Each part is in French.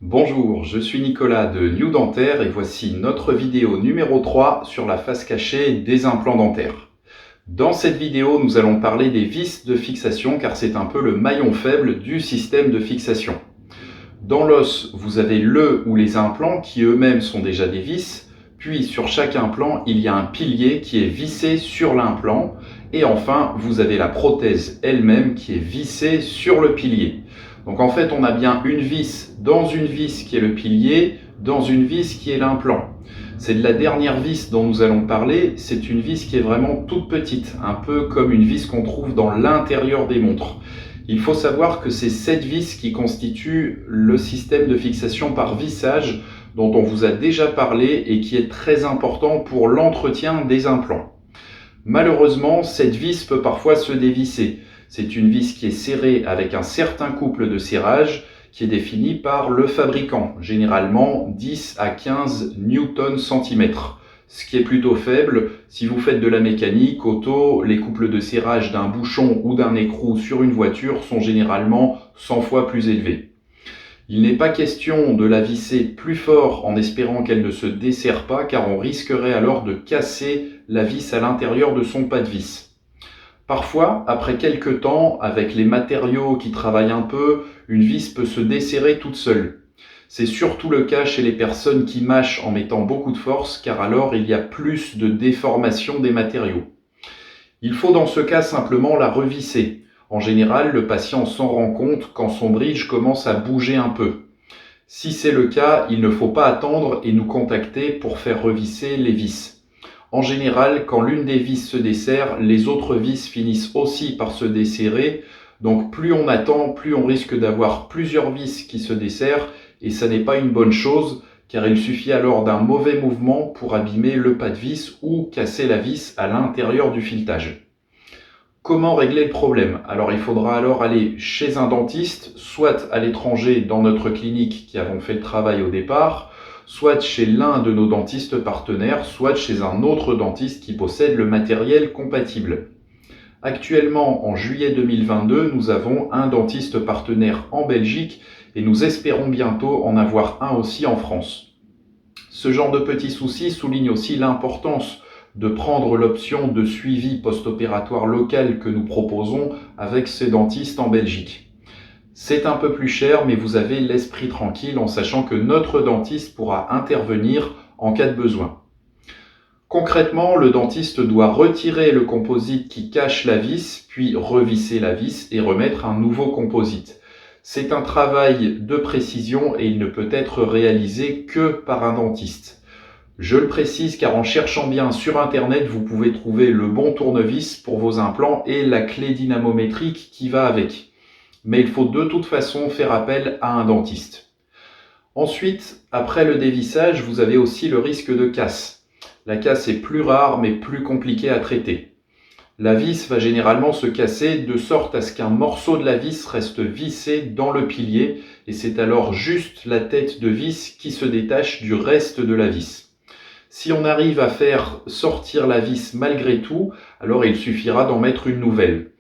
Bonjour, je suis Nicolas de New Dentaire et voici notre vidéo numéro 3 sur la face cachée des implants dentaires. Dans cette vidéo, nous allons parler des vis de fixation car c'est un peu le maillon faible du système de fixation. Dans l'os, vous avez le ou les implants qui eux-mêmes sont déjà des vis, puis sur chaque implant, il y a un pilier qui est vissé sur l'implant et enfin, vous avez la prothèse elle-même qui est vissée sur le pilier. Donc en fait, on a bien une vis dans une vis qui est le pilier, dans une vis qui est l'implant. C'est de la dernière vis dont nous allons parler, c'est une vis qui est vraiment toute petite, un peu comme une vis qu'on trouve dans l'intérieur des montres. Il faut savoir que c'est cette vis qui constitue le système de fixation par vissage dont on vous a déjà parlé et qui est très important pour l'entretien des implants. Malheureusement, cette vis peut parfois se dévisser. C'est une vis qui est serrée avec un certain couple de serrage qui est défini par le fabricant, généralement 10 à 15 Newton-cm. Ce qui est plutôt faible. Si vous faites de la mécanique, auto, les couples de serrage d'un bouchon ou d'un écrou sur une voiture sont généralement 100 fois plus élevés. Il n'est pas question de la visser plus fort en espérant qu'elle ne se desserre pas car on risquerait alors de casser la vis à l'intérieur de son pas de vis. Parfois, après quelques temps, avec les matériaux qui travaillent un peu, une vis peut se desserrer toute seule. C'est surtout le cas chez les personnes qui mâchent en mettant beaucoup de force car alors il y a plus de déformation des matériaux. Il faut dans ce cas simplement la revisser. En général, le patient s'en rend compte quand son bridge commence à bouger un peu. Si c'est le cas, il ne faut pas attendre et nous contacter pour faire revisser les vis. En général, quand l'une des vis se desserre, les autres vis finissent aussi par se desserrer. Donc plus on attend, plus on risque d'avoir plusieurs vis qui se desserrent et ça n'est pas une bonne chose car il suffit alors d'un mauvais mouvement pour abîmer le pas de vis ou casser la vis à l'intérieur du filetage. Comment régler le problème? Alors il faudra alors aller chez un dentiste, soit à l'étranger dans notre clinique qui avons fait le travail au départ, soit chez l'un de nos dentistes partenaires, soit chez un autre dentiste qui possède le matériel compatible. Actuellement, en juillet 2022, nous avons un dentiste partenaire en Belgique et nous espérons bientôt en avoir un aussi en France. Ce genre de petits soucis souligne aussi l'importance de prendre l'option de suivi post-opératoire local que nous proposons avec ces dentistes en Belgique. C'est un peu plus cher, mais vous avez l'esprit tranquille en sachant que notre dentiste pourra intervenir en cas de besoin. Concrètement, le dentiste doit retirer le composite qui cache la vis, puis revisser la vis et remettre un nouveau composite. C'est un travail de précision et il ne peut être réalisé que par un dentiste. Je le précise car en cherchant bien sur internet, vous pouvez trouver le bon tournevis pour vos implants et la clé dynamométrique qui va avec. Mais il faut de toute façon faire appel à un dentiste. Ensuite, après le dévissage, vous avez aussi le risque de casse. La casse est plus rare mais plus compliquée à traiter. La vis va généralement se casser de sorte à ce qu'un morceau de la vis reste vissé dans le pilier et c'est alors juste la tête de vis qui se détache du reste de la vis. Si on arrive à faire sortir la vis malgré tout, alors il suffira d'en mettre une nouvelle.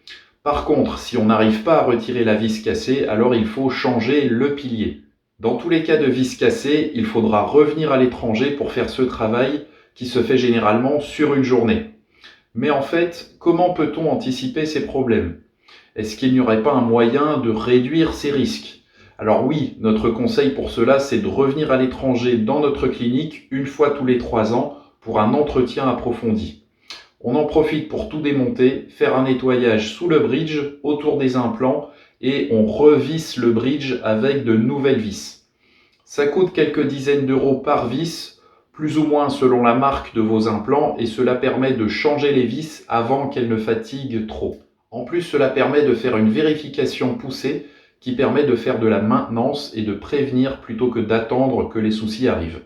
Par contre, si on n'arrive pas à retirer la vis cassée, alors il faut changer le pilier. Dans tous les cas de vis cassée, il faudra revenir à l'étranger pour faire ce travail qui se fait généralement sur une journée. Mais en fait, comment peut-on anticiper ces problèmes? Est-ce qu'il n'y aurait pas un moyen de réduire ces risques? Alors oui, notre conseil pour cela, c'est de revenir à l'étranger dans notre clinique une fois tous les 3 ans pour un entretien approfondi. On en profite pour tout démonter, faire un nettoyage sous le bridge, autour des implants, et on revisse le bridge avec de nouvelles vis. Ça coûte quelques dizaines d'euros par vis, plus ou moins selon la marque de vos implants, et cela permet de changer les vis avant qu'elles ne fatiguent trop. En plus, cela permet de faire une vérification poussée qui permet de faire de la maintenance et de prévenir plutôt que d'attendre que les soucis arrivent.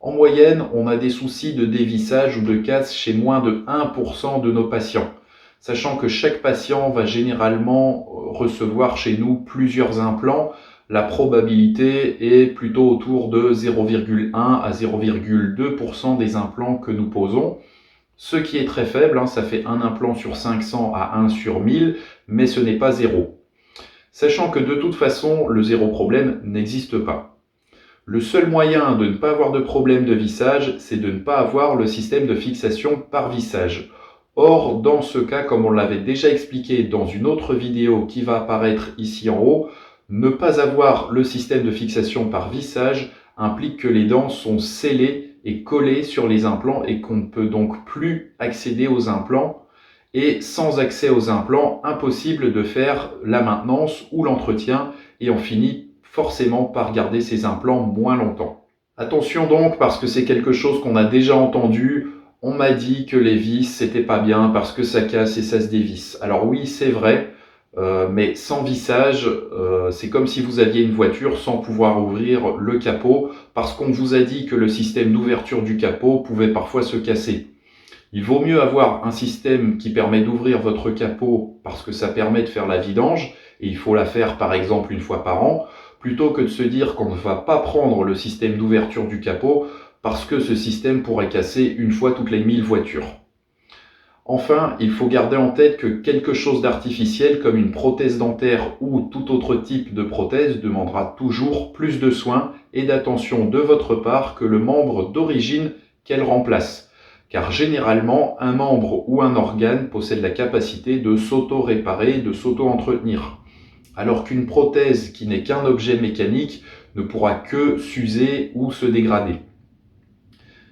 En moyenne, on a des soucis de dévissage ou de casse chez moins de 1% de nos patients, sachant que chaque patient va généralement recevoir chez nous plusieurs implants. La probabilité est plutôt autour de 0,1 à 0,2% des implants que nous posons, ce qui est très faible, ça fait un implant sur 500 à 1 sur 1000, mais ce n'est pas zéro. Sachant que de toute façon, le zéro problème n'existe pas. Le seul moyen de ne pas avoir de problème de vissage, c'est de ne pas avoir le système de fixation par vissage. Or, dans ce cas, comme on l'avait déjà expliqué dans une autre vidéo qui va apparaître ici en haut, ne pas avoir le système de fixation par vissage implique que les dents sont scellées et collées sur les implants et qu'on ne peut donc plus accéder aux implants. Et sans accès aux implants, impossible de faire la maintenance ou l'entretien et on finit forcément par garder ces implants moins longtemps. Attention donc, parce que c'est quelque chose qu'on a déjà entendu, on m'a dit que les vis c'était pas bien parce que ça casse et ça se dévisse. Alors oui, c'est vrai, mais sans vissage, c'est comme si vous aviez une voiture sans pouvoir ouvrir le capot parce qu'on vous a dit que le système d'ouverture du capot pouvait parfois se casser. Il vaut mieux avoir un système qui permet d'ouvrir votre capot parce que ça permet de faire la vidange, et il faut la faire par exemple une fois par an, plutôt que de se dire qu'on ne va pas prendre le système d'ouverture du capot parce que ce système pourrait casser une fois toutes les 1000 voitures. Enfin, il faut garder en tête que quelque chose d'artificiel comme une prothèse dentaire ou tout autre type de prothèse demandera toujours plus de soins et d'attention de votre part que le membre d'origine qu'elle remplace. Car généralement, un membre ou un organe possède la capacité de s'auto-réparer, de s'auto-entretenir. Alors qu'une prothèse qui n'est qu'un objet mécanique ne pourra que s'user ou se dégrader.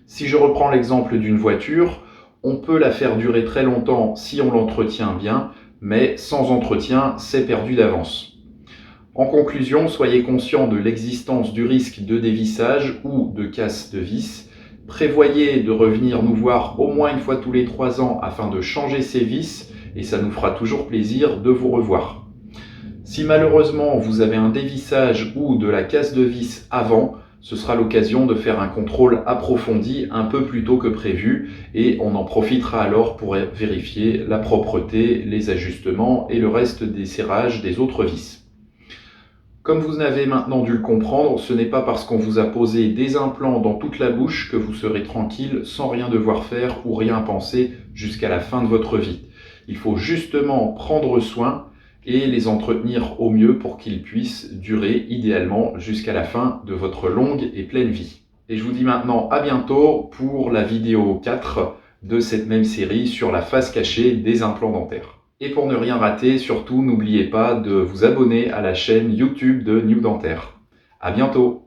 Si je reprends l'exemple d'une voiture, on peut la faire durer très longtemps si on l'entretient bien, mais sans entretien, c'est perdu d'avance. En conclusion, soyez conscient de l'existence du risque de dévissage ou de casse de vis. Prévoyez de revenir nous voir au moins une fois tous les 3 ans afin de changer ces vis et ça nous fera toujours plaisir de vous revoir. Si malheureusement vous avez un dévissage ou de la casse de vis avant, ce sera l'occasion de faire un contrôle approfondi un peu plus tôt que prévu et on en profitera alors pour vérifier la propreté, les ajustements et le reste des serrages des autres vis. Comme vous avez maintenant dû le comprendre, ce n'est pas parce qu'on vous a posé des implants dans toute la bouche que vous serez tranquille sans rien devoir faire ou rien penser jusqu'à la fin de votre vie. Il faut justement prendre soin et les entretenir au mieux pour qu'ils puissent durer idéalement jusqu'à la fin de votre longue et pleine vie. Et je vous dis maintenant à bientôt pour la vidéo 4 de cette même série sur la face cachée des implants dentaires. Et pour ne rien rater, surtout n'oubliez pas de vous abonner à la chaîne YouTube de New Dentaire. À bientôt!